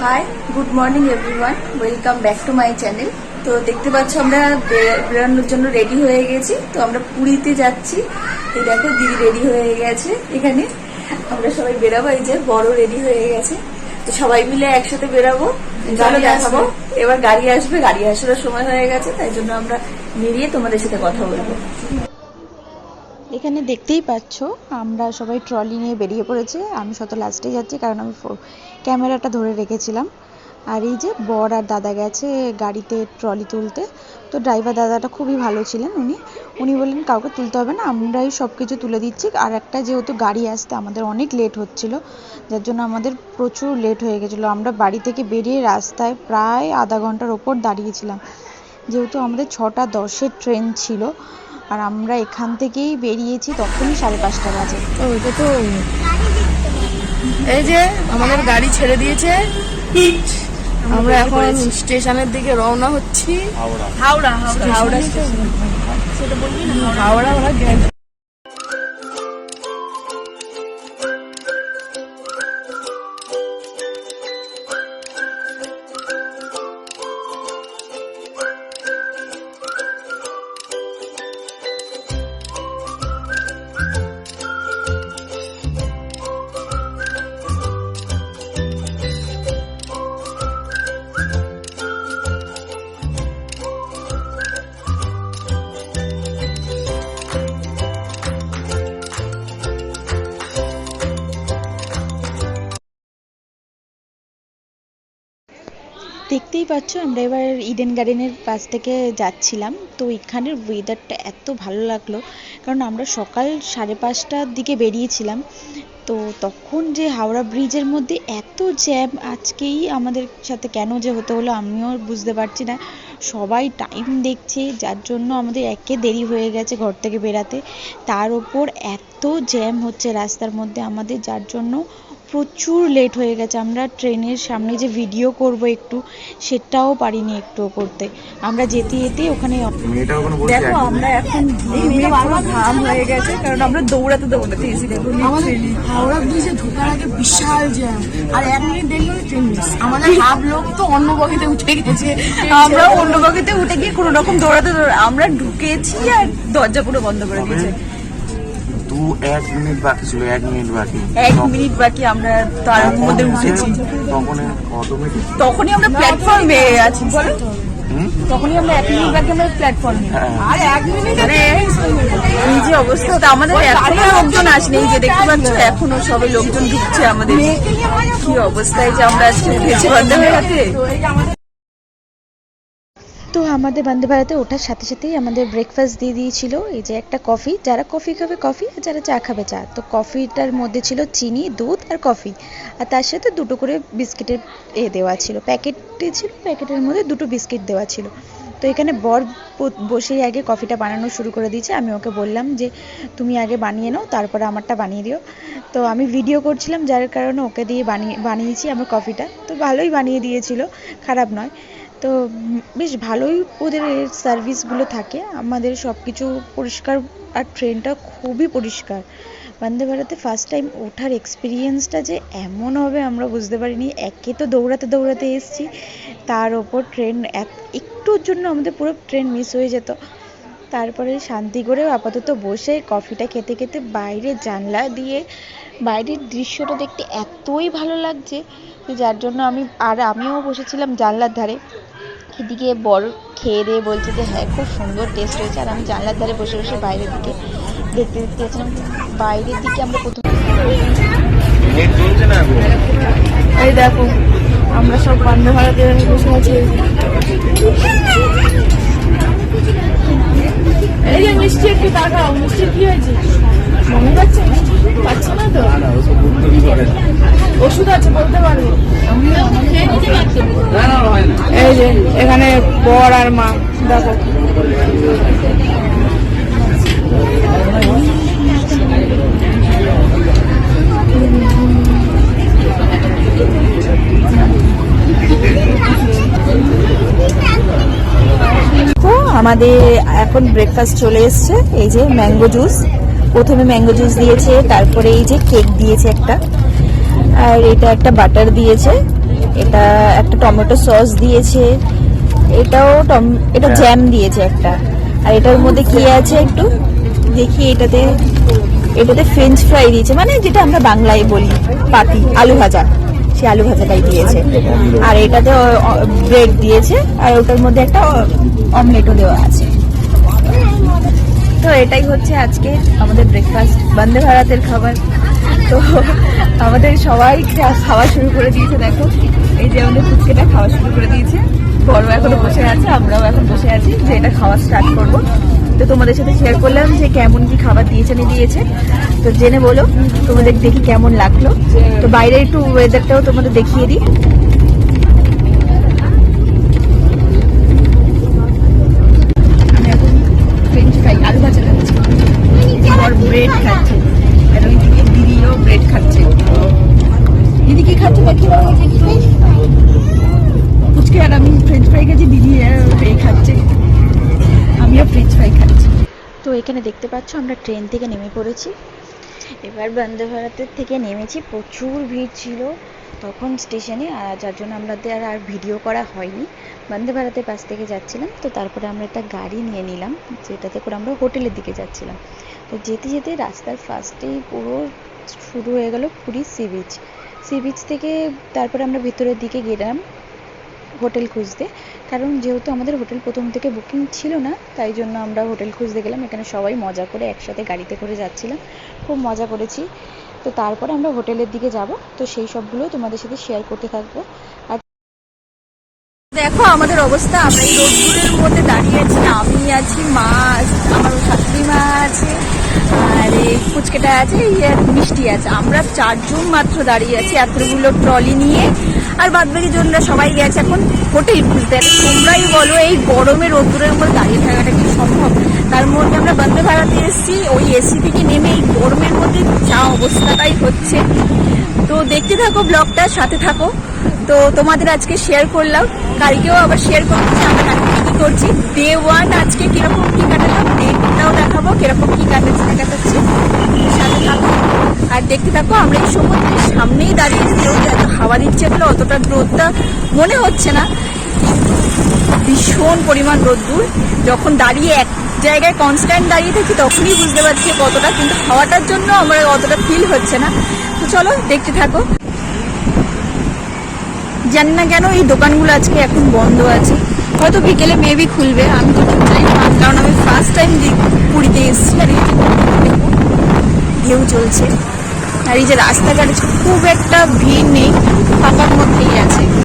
High, good morning everyone, welcome back to my channel. তো দেখতে পাচ্ছ আমরা বেরোনোর জন্য রেডি হয়ে গেছি। তো আমরা পুরীতে যাচ্ছি। এই দেখো দিদি রেডি হয়ে গেছে। এখানে আমরা সবাই বেরাবো। এই যে বড় রেডি হয়ে গেছে। তো সবাই মিলে একসাথে বেরাবো, চলো দেখাবো। এবার গাড়ি আসবে, গাড়ি আসার সময় হয়ে গেছে, তাই জন্য আমরা বেরিয়ে তোমাদের সাথে কথা বলবো। এখানে দেখতেই পাচ্ছ আমরা সবাই ট্রলি নিয়ে বেরিয়ে পড়েছে। আমি শত লাস্টে যাচ্ছি কারণ আমি ক্যামেরাটা ধরে রেখেছিলাম। আর এই যে বর আর দাদা গেছে গাড়িতে ট্রলি তুলতে। তো ড্রাইভার দাদাটা খুবই ভালো ছিলেন। উনি বললেন কাউকে তুলতে হবে না, আমরাই সব কিছু তুলে দিচ্ছি। আর একটা যেহেতু গাড়ি আসতে আমাদের অনেক লেট হচ্ছিল, যার জন্য আমাদের প্রচুর লেট হয়ে গেছিলো। আমরা বাড়ি থেকে বেরিয়ে রাস্তায় প্রায় আধা ঘন্টার ওপর দাঁড়িয়েছিলাম, যেহেতু আমাদের 6:10 ট্রেন ছিল। আর আমরা এখান থেকেই বেরিয়েছি তখনই 5:30 বাজে। ওইটা তো এই যে আমাদের গাড়ি ছেড়ে দিয়েছে। আমরা এখন স্টেশনের দিকে রওনা হচ্ছি। হাওড়া স্টেশন। সেটা বলবি না, হাওড়া ওরা গেছে। দেখতেই পাচ্ছ আমরা এবার ইডেন গার্ডেনের পাশ থেকে যাচ্ছিলাম। তো এখানের ওয়েদারটা এত ভালো লাগলো, কারণ আমরা সকাল 5:30টার দিকে বেরিয়েছিলাম। তো তখন যে হাওড়া ব্রিজের মধ্যে এত জ্যাম আজকেই আমাদের সাথে কেন যে হতে হলো আমিও বুঝতে পারছি না। সবাই টাইম দেখছে, যার জন্য আমাদের একে দেরি হয়ে গেছে ঘর থেকে বেরাতে। তার ওপর এত জ্যাম হচ্ছে রাস্তার মধ্যে আমাদের, যার জন্য প্রচুর লেট হয়ে গেছে। আমরা ট্রেনের সামনে যে ভিডিও করব একটু, সেটাও পারিনি একটু করতে। আমরা যেতে যেতে ওখানে দেখো আমরা এখন ঘাম হয়ে গেছে, কারণ আমরা দৌড়াতে এসেছি। দেখো হাওড়া ব্রিজে ঢোকার আগে বিশাল জ্যাম, আর 1 মিনিট দেরি হলে ট্রেন মিস। আমাদের হাফ লোক তো অন্য বগিতে উঠে গেছে। আমরা অন্য বগিতে উঠে গিয়ে কোনো রকম দৌড়াতে আমরা ঢুকেছি আর দরজা পুরো বন্ধ করে দিয়েছে। 1 মিনিট বাকি ছিল, 1 মিনিট বাকি, 1 মিনিট বাকি। আমরা তার মধ্যে উঠেছি। তখনই আমরা প্ল্যাটফর্মে আছি। বলো, তখনই আমরা 1 মিনিট বাকি আমরা প্ল্যাটফর্মে। আর 1 মিনিট এই যে অবস্থা, আমাদের এখনো লোকজন আসেনি। এই যে দেখতে পাচ্ছ এখনো সবাই লোকজন ঢুকছে আমাদের। কি অবস্থায় যে আমরা আজকে উঠেছি বন্ধ হয়ে গেছে। তো আমাদের বন্দে ভারতে ওঠার সাথে সাথেই আমাদের ব্রেকফাস্ট দিয়ে দিয়েছিল। এই যে একটা কফি, যারা কফি খাবে কফি, আর যারা চা খাবে চা। তো কফিটার মধ্যে ছিল চিনি, দুধ আর কফি, আর তার সাথে 2টো করে বিস্কিটের দেওয়া ছিল। প্যাকেটে ছিল, প্যাকেটের মধ্যে 2টো বিস্কিট দেওয়া ছিল। তো এখানে বর বসেই আগে কফিটা বানানো শুরু করে দিয়েছে। আমি ওকে বললাম যে তুমি আগে বানিয়ে নাও, তারপরে আমারটা বানিয়ে দিও। তো আমি ভিডিও করছিলাম, যার কারণে ওকে দিয়ে বানিয়েছি আমার কফিটা। তো ভালোই বানিয়ে দিয়েছিল, খারাপ নয়। তো বেশ ভালোই ওদের সার্ভিসগুলো থাকে, আমাদের সব কিছু পরিষ্কার। আর ট্রেনটা খুবই পরিষ্কার। বন্দে ভারতে ফার্স্ট টাইম ওঠার এক্সপিরিয়েন্সটা যে এমন হবে আমরা বুঝতে পারিনি। একে তো দৌড়াতে এসেছি, তার ওপর ট্রেন একটুর জন্য আমাদের পুরো ট্রেন মিস হয়ে যেত। তারপরে শান্তি করে আপাতত বসে কফিটা খেতে খেতে বাইরে জানলা দিয়ে বাইরের দৃশ্যটা দেখতে এতই ভালো লাগছে, যার জন্য আমিও বসেছিলাম জানলার ধারে। এদিকে বড় খেয়ে দিয়ে বলছে যে হ্যাঁ খুব সুন্দর টেস্ট হয়েছে। আর আমি জানলার ধারে বসে বসে বাইরের দিকে দেখতে গেছিলাম। বাইরের দিকে আমরা প্রথম এই দেখো আমরা সব বন্দে ভারতে বসে আছি। এই যে মিষ্টি একটু তাকাও, মিষ্টি কি হয়েছে মনে পাচ্ছে? পাচ্ছি না তো, ওষুধ আছে বলতে পারবো। এই যে এখানে বর আর মা, দেখো আমাদের এখন ব্রেকফাস্ট চলে এসছে। এই যে ম্যাঙ্গো জুস, প্রথমে ম্যাঙ্গো জুস দিয়েছে, তারপরে এই যে কেক দিয়েছে একটা। আর এটা একটা বাটার দিয়েছে, এটা একটা টমেটো সস দিয়েছে, এটা জ্যাম দিয়েছে একটা। আর এটার মধ্যে কি আছে একটু দেখি, এটাতে ফ্রেঞ্চ ফ্রাই দিয়েছে, মানে যেটা আমরা বাংলায় বলি পাতি, আলু ভাজা, সেই আলু ভাজাটাই দিয়েছে। আর এটাতে ব্রেড দিয়েছে, আর ওটার মধ্যে একটা অমলেটও দেওয়া আছে। তো এটাই হচ্ছে আজকে আমাদের ব্রেকফাস্ট, বন্দে ভারতের খাবার। তো আমাদের সবাই খাওয়া শুরু করে দিয়েছে। দেখো এই যে আমাদের ফুচকাটা খাওয়া শুরু করে দিয়েছে, বড় এখনো বসে আছে, আমরাও এখন বসে আছি যে এটা খাওয়া স্টার্ট করবো। তো তোমাদের সাথে শেয়ার করলাম যে কেমন কি খাবার দিয়েছে। তো জেনে বলো তোমাদের দেখি কেমন লাগলো। তো বাইরে একটু ওয়েদারটাও তোমাদের দেখিয়ে দিই। আমি এখন ফ্রেঞ্চ ফ্রাই, আলু ভাজা খাচ্ছি, আর ব্রেড খাচ্ছে, আর ওইদিকে দিদিও ব্রেড খাচ্ছে। দিদি কি খাচ্ছে দেখি, ফুচকা আর আমি ফ্রেঞ্চ ফ্রাই খাচ্ছি, দিদি এই খাচ্ছে, আমিও ফ্রেঞ্চ ফ্রাই খাচ্ছি। তো এখানে দেখতে পাচ্ছ আমরা ট্রেন থেকে নেমে পড়েছি। এবার বন্দে ভারতের থেকে নেমেছি, প্রচুর ভিড় ছিল তখন স্টেশনে, আর যার জন্য আমাদের আর ভিডিও করা হয়নি। বন্দে ভারতের পাশ থেকে যাচ্ছিলাম, তো তারপরে আমরা একটা গাড়ি নিয়ে নিলাম যেটাতে করে আমরা হোটেলের দিকে যাচ্ছিলাম। তো যেতে যেতে রাস্তার ফার্স্টেই পুরো শুরু হয়ে গেল পুরী সি বিচ থেকে তারপরে আমরা ভেতরের দিকে গেলাম হোটেল খুঁজতে, কারণ যেহেতু আমাদের হোটেল প্রথম থেকে বুকিং ছিল না, তাই জন্য আমরা হোটেল খুঁজতে গেলাম। এখানে সবাই মজা করে একসাথে গাড়িতে করে যাচ্ছিলাম, খুব মজা করেছি। তো তারপরে আমরা হোটেলের দিকে যাব, তো সেই সবগুলো তোমাদের সাথে শেয়ার করতে থাকবো। আর দেখো আমাদের অবস্থা, আমরা এই রোদ্দুরের মধ্যে দাঁড়িয়ে আছি, আমি আছি, মা, আমার শাশুড়ি মা আছে, আর এই ফুচকাটা আছে, এই আর মিষ্টি আছে, আমরা 4 জন মাত্র দাঁড়িয়ে আছি এতগুলো ট্রলি নিয়ে। আর বাদবাকি জনরা সবাই গেছে এখন হোটেল খুঁজতে। তোমরাই বলো এই গরমে রোদ্দুরের মধ্যে দাঁড়িয়ে থাকাটা কি সম্ভব? তার মধ্যে আমরা বন্দে ভারতে এসেছি, ওই এসি থেকে নেমে এই গরমের মধ্যে যা অবস্থাটাই হচ্ছে। তো দেখতে থাকো ব্লগটা, সাথে থাকো। তো তোমাদের আজকে শেয়ার করলাম, কালকেও আবার শেয়ার করছি আমরা কালকে কি করছি। ডে 1 আজকে কিরকম কি কাটালাম, ডে 2টাও দেখাবো কিরকম কি কাটাচ্ছি সাথে থাকো আর দেখতে থাকো। আমরা এই সমুদ্রের সামনেই দাঁড়িয়েছি, যেহেতু এত হাওয়া দিচ্ছে বলে অতটা রোদটা মনে হচ্ছে না, ভীষণ পরিমাণ রোদ্দুর। যখন দাঁড়িয়ে এক জায়গায় কনস্ট্যান্ট দাঁড়িয়ে থাকি তখনই বুঝতে পারছি কতটা, কিন্তু হাওয়াটার জন্য আমার অতটা ফিল হচ্ছে না। তো চলো দেখতে থাকো। জানি না কেন এই দোকানগুলো আজকে এখন বন্ধ আছে, হয়তো বিকেলে মেবি খুলবে, আমি তো ঠিক জানি না, কারণ আমি ফার্স্ট টাইম পুরীতে এসেছি। আর এই ঢেউ চলছে, আর এই যে রাস্তাঘাটে খুব একটা ভিড় নেই, ফাঁকার মধ্যে